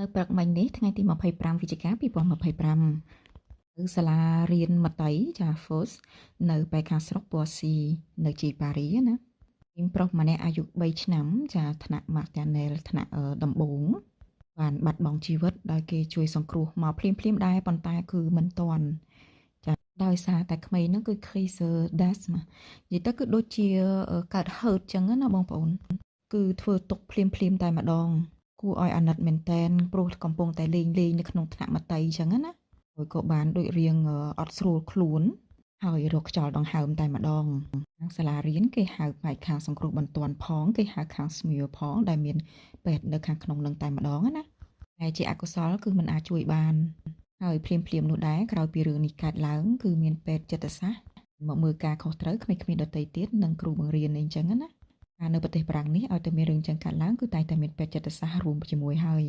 នៅព្រឹកមិញនេះថ្ងៃទី25វិច្ឆិកា2025គឺសាលារៀនមត្តេយ្យចា FOS នៅប៉ែកខាងស្រុកពណ៌ស៊ីនៅជីប៉ារីណាមីប្រុសម្នាក់អាយុ3ឆ្នាំចាថ្នាក់ Maternelle ថ្នាក់ដំបូងបានបាត់បង់ជីវិតដោយគេជួយសង្គ្រោះមកភ្លាមៗដែរប៉ុន្តែគឺមិនទាន់ចាដោយសារតែក្មេងហ្នឹងគឺ Kaiser Dasma និយាយទៅគឺដូចជាកើត hurt ចឹងណាបងប្អូនគឺធ្វើទុកភ្លាមៗតែម្ដងគួរឲ្យអាណិតមែនតែនព្រោះកំពុងតែលេងនៅក្នុងថ្នាក់មត្តេយ្យចឹងណាហើយក៏បានដូចរៀងអត់ស្រួលខ្លួនហើយរកខ្យល់ដង្ហើមតែម្ដងខាងសាលារៀនគេហៅផ្នែកខាងសង្គ្រោះបន្ទាន់ផងគេហៅខាង SMER ផងដែលមានពេទ្យនៅខាងក្នុងនឹងតែម្ដងណាតែជាអកុសលគឺមិនអាចជួយបានហើយភ្លាមនោះដែរក្រោយពីរឿងនេះកើតឡើងគឺមានពេទ្យចិត្តសាស្ត្រមកមើលការខុសត្រូវក្មេងៗដទៃទៀតនិងគ្រូបង្រៀនអីចឹងណានៅប្រទេសបារាំងនេះឲ្យតែមានរឿងចឹងកើតឡើងគឺតែងតែមានពេទ្យចិត្តសាស្ត្ររួមជាមួយហើយ